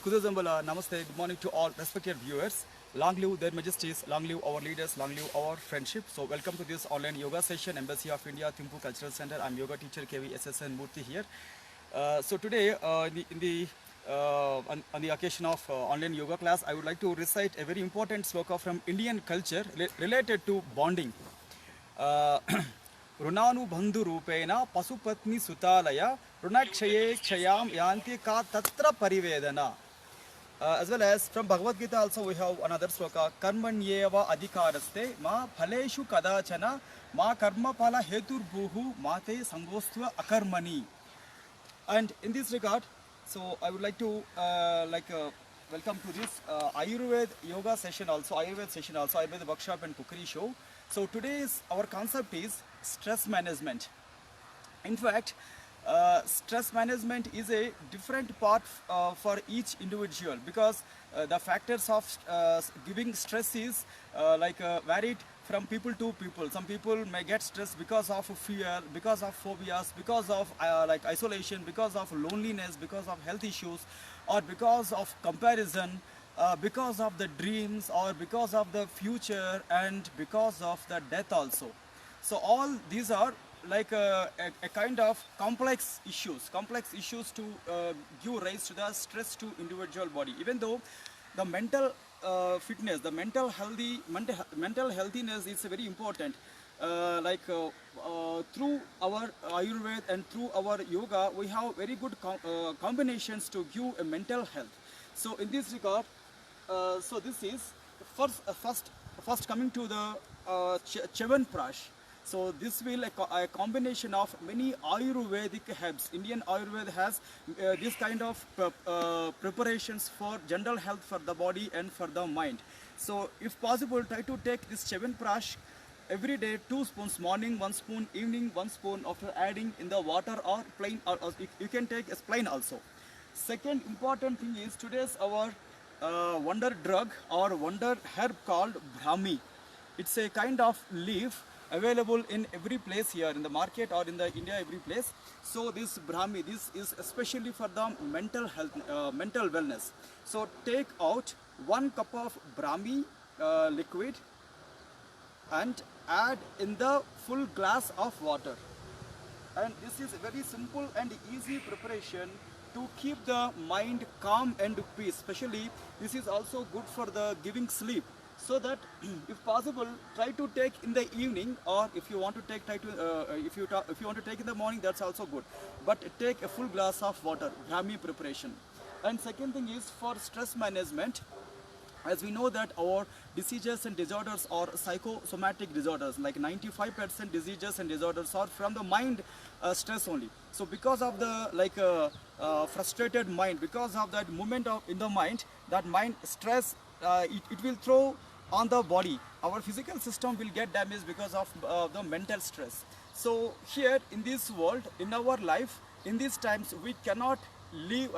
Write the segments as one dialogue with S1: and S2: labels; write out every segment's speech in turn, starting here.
S1: Kudazambala, Namaste, good morning to all respected viewers. Long live their majesties, long live our leaders, long live our friendship. So welcome to this online yoga session, Embassy of India, Thimpu Cultural Center. I'm yoga teacher KV SSN Murthy here. So today, on the occasion of online yoga class, I would like to recite a very important sloka from Indian culture related to bonding. ಋಣಾನುಬಂಧು ರೂಪೇಣ ಪಶುಪತ್ನಿ ಸುತಾಲಯ ಋಣಕ್ಷಯೇ ಕ್ಷಯಾಂ ಯಾಂತಿ ಕಾ ತತ್ರ ಪರಿವೇದನ. As well as from Bhagavad Gita also we have another sloka, karmanyeva adhikaraste ma phaleshu kadachana ma karma phala heturbhuhu mate sangostva akarmani. And in this regard, so I would like to welcome to this Ayurveda yoga session also, Ayurveda workshop and cookery show. So today's our concept is stress management. In fact, stress management is a different part for each individual, because the factors of giving stress is varied from people to people. Some people may get stressed because of fear, because of phobias, because of isolation, because of loneliness, because of health issues, or because of comparison, because of the dreams, or because of the future, and because of the death also. So all these are like a kind of complex issues to give rise to the stress to individual body. Even though the mental fitness, the mental healthiness is very important. Through our Ayurveda and through our yoga, we have very good combinations to give a mental health. So in this regard, so this is first coming to the Chyawanprash. So this will a combination of many Ayurvedic herbs. Indian Ayurveda has this kind of preparations for general health for the body and for the mind. So if possible, try to take this Chyawanprash every day, 2 spoons morning, 1 spoon evening, 1 spoon after adding in the water, or plain, or you can take as plain also. Second important thing is today's our wonder drug or wonder herb called Brahmi. It's a kind of leaf available in every place here in the market or in the India every place. So this Brahmi, this is especially for the mental health, mental wellness. So take out 1 cup of Brahmi liquid and add in the full glass of water. And this is a very simple and easy preparation to keep the mind calm and peace. Especially this is also good for the giving sleep. So that if possible, try to take in the evening, or if you want to take, if you want to take in the morning, that's also good. But take a full glass of water, Brahmi preparation. And second thing is for stress management. As we know that our diseases and disorders are psychosomatic disorders, like 95% diseases and disorders are from the mind stress only. So because of the frustrated mind, because of that movement in the mind, that mind stress, it will throw on the body. Our physical system will get damaged because of the mental stress. So here in this world, in our life, in these times, we cannot live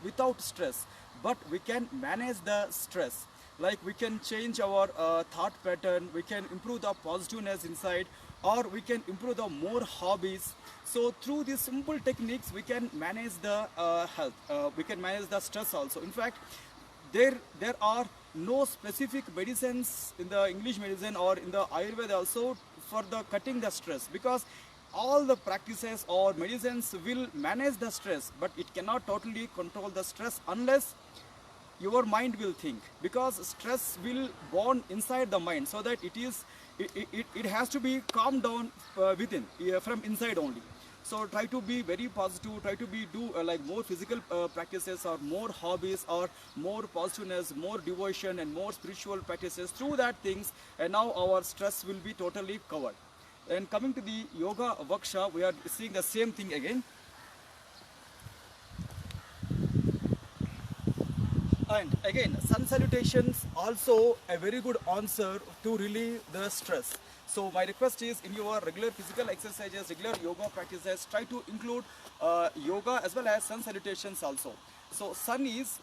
S1: without stress, but we can manage the stress. Like we can change our thought pattern, we can improve the positiveness inside, or we can improve the more hobbies. So through these simple techniques, we can manage the health, we can manage the stress also. In fact, there are no specific medicines in the English medicine or in the Ayurveda also for the cutting the stress, because all the practices or medicines will manage the stress, but it cannot totally control the stress unless your mind will think, because stress will born inside the mind, so that it has to be calmed down within, from inside only. So try to be very positive, try to do more physical practices, or more hobbies, or more positiveness, more devotion and more spiritual practices. Through that things, and now our stress will be totally covered. And coming to the yoga workshop, we are seeing the same thing again. And again, sun salutations also a very good answer to relieve the stress. So my request is, in your regular physical exercises, regular yoga practices, try to include yoga as well as sun salutations also. So sun is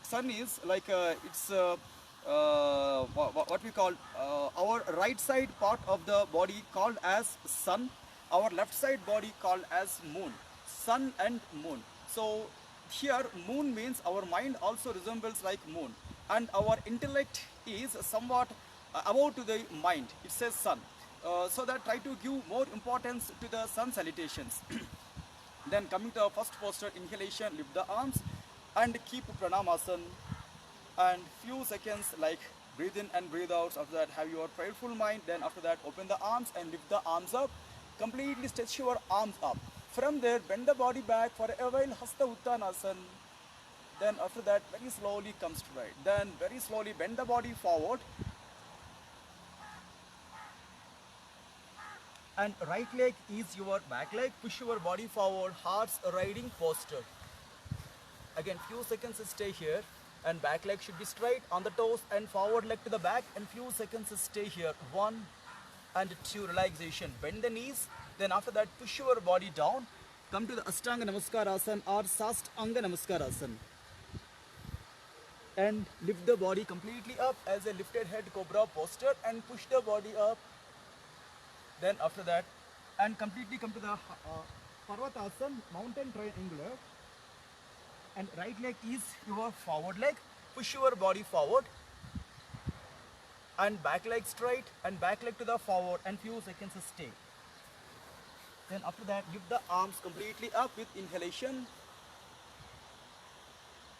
S1: like it's what we call our right side part of the body called as sun, our left side body called as moon. Sun and moon. So here moon means our mind also resembles like moon, and our intellect is somewhat above to the mind. It says sun. So that try to give more importance to the sun salutations. Then coming to our first posture, inhalation, lift the arms and keep pranamasana, and few seconds like breathe in and breathe out. After that have your prayerful mind. Then after that open the arms and lift the arms up, completely stretch your arms up. From there bend the body back for a while, hasta uttanasana. Then after that very slowly come straight, then very slowly bend the body forward, and right leg is your back leg, push your body forward, horse riding posture. Again few seconds stay here, and back leg should be straight on the toes and forward leg to the back, and few seconds stay here. 1 and 2 relaxation, bend the knees. Then after that push your body down, come to the Ashtanga Namaskarasana or Sastanga Namaskarasana, and lift the body completely up as a lifted head cobra posture, and push the body up. Then after that and completely come to the Parvatasana, mountain triangular, and right leg is your forward leg, push your body forward, and back leg straight and back leg to the forward, and few seconds stay. Then after that lift the arms completely up with inhalation,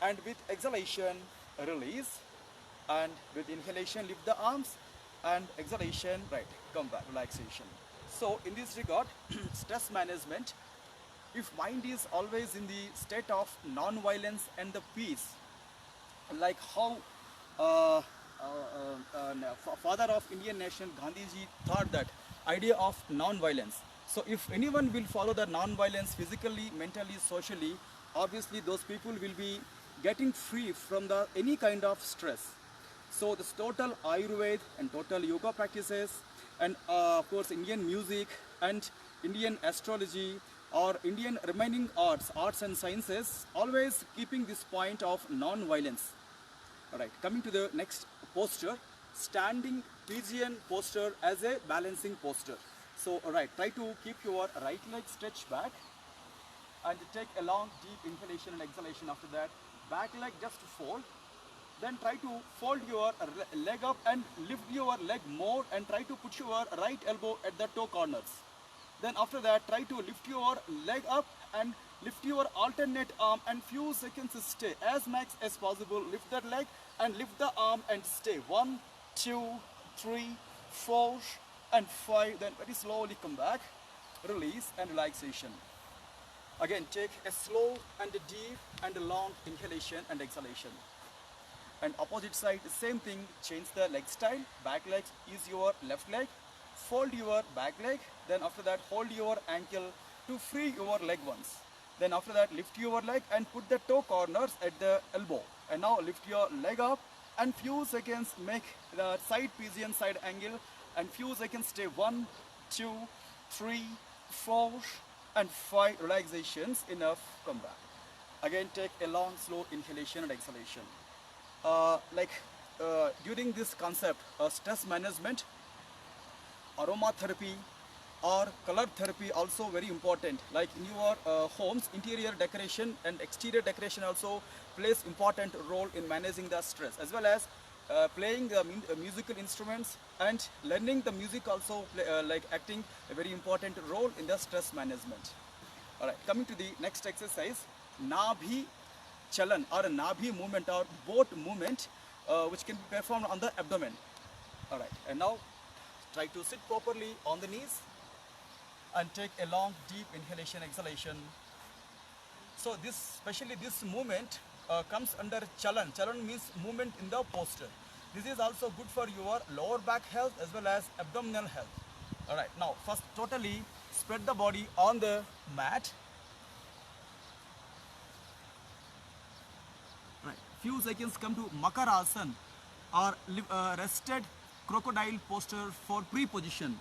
S1: and with exhalation release, and with inhalation lift the arms, and exhalation right come back, relaxation. So in this regard stress management, if mind is always in the state of non-violence and the peace, like how father of Indian nation Gandhiji thought that idea of non-violence. So if anyone will follow the non-violence physically, mentally, socially, obviously those people will be getting free from the any kind of stress. So this total Ayurveda and total yoga practices, and of course Indian music and Indian astrology or Indian remaining arts and sciences, always keeping this point of non-violence. Alright, coming to the next posture, standing pigeon posture as a balancing posture. So alright, try to keep your right leg stretched back and take a long deep inhalation and exhalation. After that back leg just fold, then try to fold your leg up and lift your leg more, and try to put your right elbow at the toe corners. Then after that try to lift your leg up and lift your alternate arm, and few seconds stay as max as possible. Lift that leg and lift the arm and stay. 1, 2, 3, 4 and 5. Then very slowly come back, release and relaxation. Again take a slow and a deep and a long inhalation and exhalation. And opposite side same thing, change the leg style. Back leg is your left leg, fold your back leg, then after that hold your ankle to free your leg once. Then after that lift your leg and put the toe corners at the elbow, and now lift your leg up and few seconds make the side pigeon side angle, and few seconds stay. 1, 2, 3, 4 and 5 relaxations. Enough, come back. Again take a long slow inhalation and exhalation. During this concept stress management, aromatherapy or color therapy also very important. Like in your homes, interior decoration and exterior decoration also plays important role in managing the stress, as well as playing the musical instruments and learning the music also like acting a very important role in the stress management. Alright, coming to the next exercise, Nabhi Chalan or a Nabhi movement or boat movement, which can be performed on the abdomen. Alright, and now try to sit properly on the knees and take a long deep inhalation exhalation. So this, especially this movement comes under Chalan. Chalan means movement in the posture. This is also good for your lower back health as well as abdominal health. Alright, now first totally spread the body on the mat. Right. Few seconds come to Makarasana or rested crocodile posture for pre-position.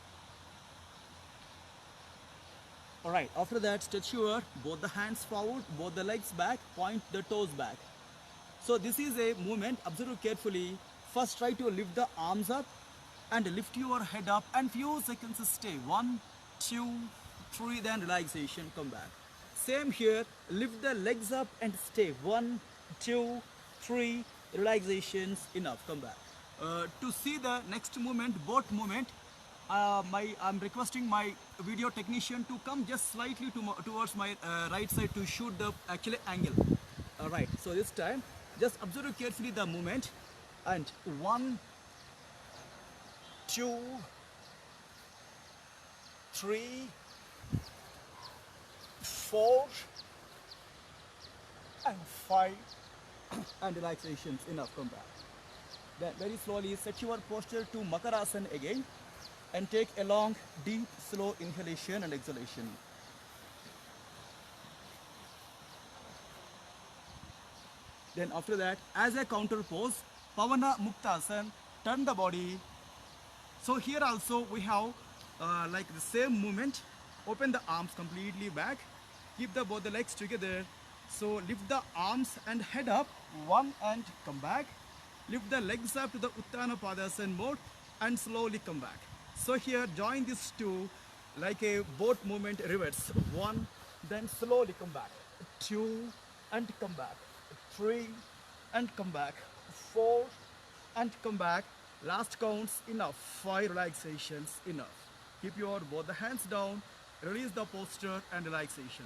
S1: Alright, after that stretch your both the hands forward, both the legs back, point the toes back. So this is a movement, observe carefully. First try to lift the arms up and lift your head up and few seconds stay. 1, 2, 3, then relaxation, come back. same here, lift the legs up and stay. 1, 2, 3, relaxations, enough, come back. To see the next movement, both movement, I'm requesting my video technician to come just slightly towards my right side to shoot the actual angle. Alright, so this time, just observe carefully the movement, and 1, 2, 3, 4, and 5, and relaxations, enough, come back. Then very slowly set your posture to Makarasana again, and take a long, deep, slow inhalation and exhalation. Then after that, as a counter pose, Pavana Muktasana, turn the body. So here also we have like the same movement. Open the arms completely back. Keep both the legs together. So lift the arms and head up. 1 and come back. Lift the legs up to the Uttana Padasana mode and slowly come back. So here join these two like a boat movement reverse. 1, then slowly come back. 2 and come back. 3 and come back. 4 and come back. Last counts, enough. 5 relaxations, enough. Keep your both the hands down. Release the posture and relaxation.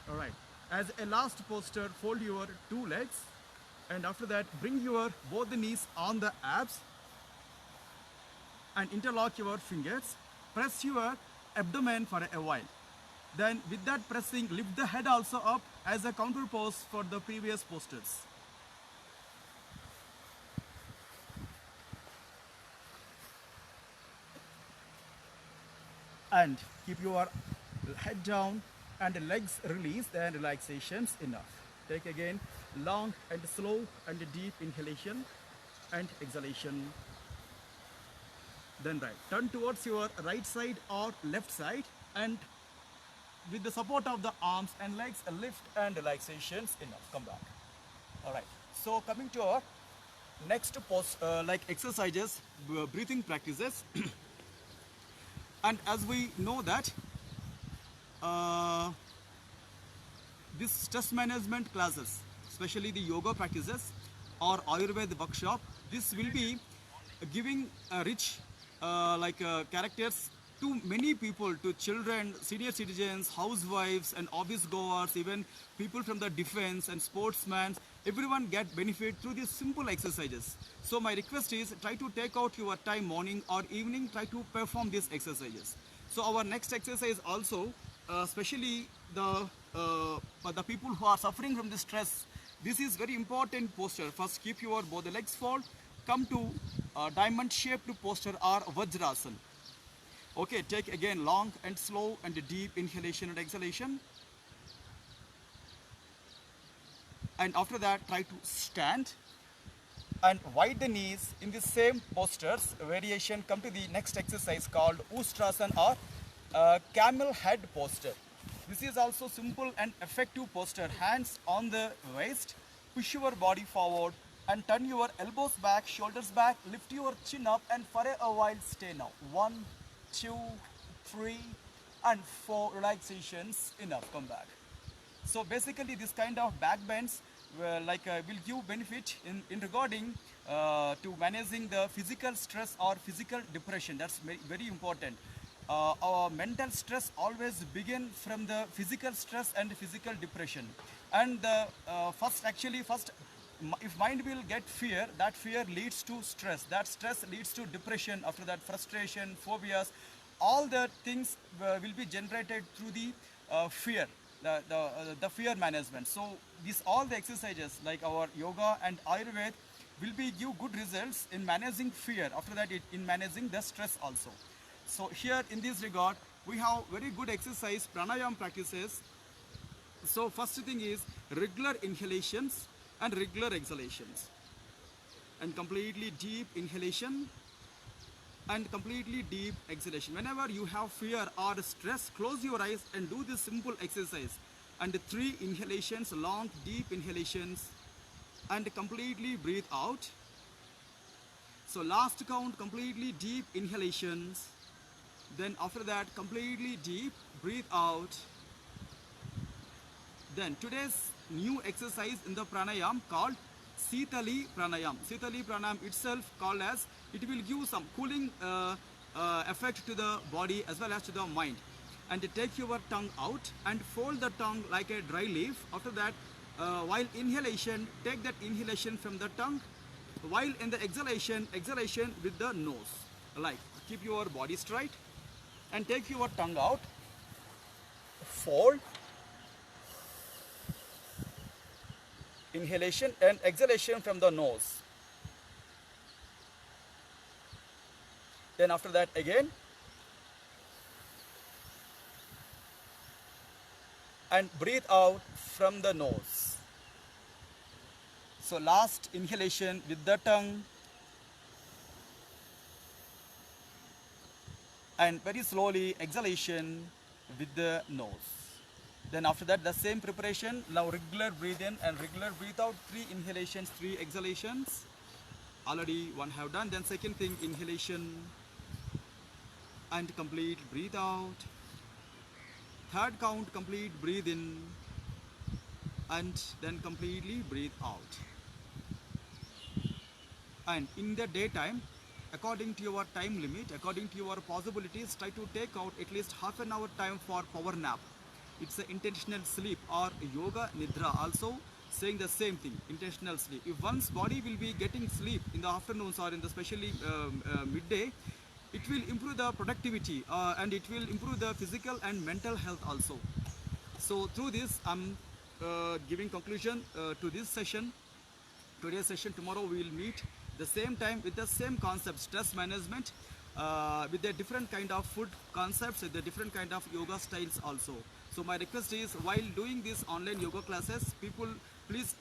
S1: Alright. As a last posture, fold your 2 legs. And after that, bring your both the knees on the abs and interlock your fingers. Press your abdomen for a while. Then with that pressing, lift the head also up as a counter pose for the previous postures. And keep your head down and the legs released and relaxations, enough. Take again long and slow and deep inhalation and exhalation. Then right. Turn towards your right side or left side, and with the support of the arms and legs, lift and relaxations, enough. Come back. Alright. So coming to our next pose, like exercises, breathing practices. And as we know that this stress management classes, especially the yoga practices or Ayurveda workshop, this will be giving rich characters to many people, to children, senior citizens, housewives and office goers, even people from the defense and sportsmen. Everyone get benefit through these simple exercises. So my request is, try to take out your time, morning or evening, try to perform these exercises. So our next exercise also, especially the people who are suffering from the stress, this is very important posture. First, keep your both the legs fold, come to diamond shaped posture or Vajrasana. Okay, take again long and slow and deep inhalation and exhalation. And after that, try to stand and wide the knees in the same postures. Variation, come to the next exercise called Ustrasana or camel head posture. This is also simple and effective posture. Hands on the waist, push your body forward and turn your elbows back, shoulders back, lift your chin up, and for a while stay now. 1, 2, 3 and 4 relaxations, enough. Come back. So basically this kind of back bends will give benefit in regarding to managing the physical stress or physical depression. That's very important. Our mental stress always begin from the physical stress and physical depression. And first, if mind will get fear, that fear leads to stress. That stress leads to depression. After that, frustration, phobias, all the things will be generated through the fear. The fear management. So these all the exercises like our yoga and Ayurveda will be give good results in managing fear. After that, in managing the stress also. So here in this regard, we have very good exercise pranayama practices. So first thing is regular inhalations and regular exhalations, and completely deep inhalation and completely deep exhalation. Whenever you have fear or stress, close your eyes and do this simple exercise. And 3 inhalations, long deep inhalations, and completely breathe out. So last count, completely deep inhalations. Then after that, completely deep, breathe out. Then today's new exercise in the pranayam called Sitali Pranayam. Sitali Pranayam itself called as, it will give some cooling effect to the body as well as to the mind. And take your tongue out and fold the tongue like a dry leaf. After that, while inhalation, take that inhalation from the tongue. While in the exhalation with the nose. Like, keep your body straight and take your tongue out. Fold. Inhalation and exhalation from the nose. Then after that again. And breathe out from the nose. So last inhalation with the tongue. And very slowly exhalation with the nose. Then after that, the same preparation. Now regular breathe in and regular breathe out. 3 inhalations, 3 exhalations. Already one have done. Then second thing, inhalation and complete breathe out. Third count, complete breathe in and then completely breathe out. And in the daytime, according to your time limit, according to your possibilities, try to take out at least half an hour time for power nap. It's an intentional sleep or yoga nidra, also saying the same thing, intentional sleep. If one's body will be getting sleep in the afternoons or in the especially midday, it will improve the productivity and it will improve the physical and mental health also. So through this, I'm giving conclusion to this session. Today's session. Tomorrow we will meet the same time with the same concept, stress management, with a different kind of food concepts, with a different kind of yoga styles also. So my request is, while doing these online yoga classes, people please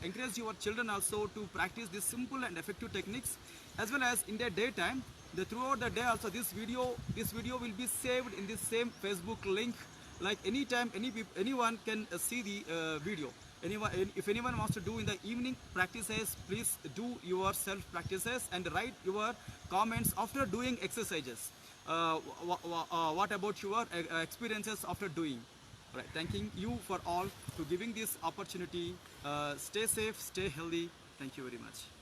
S1: encourage your children also to practice these simple and effective techniques, as well as in their daytime. Throughout the day also, this video will be saved in this same Facebook link. Like anytime, anyone can see the video. If anyone wants to do in the evening practices, please do your self practices and write your comments after doing exercises. What about your experiences after doing? Right. Thanking you for all to giving this opportunity. Stay safe, stay healthy. Thank you very much.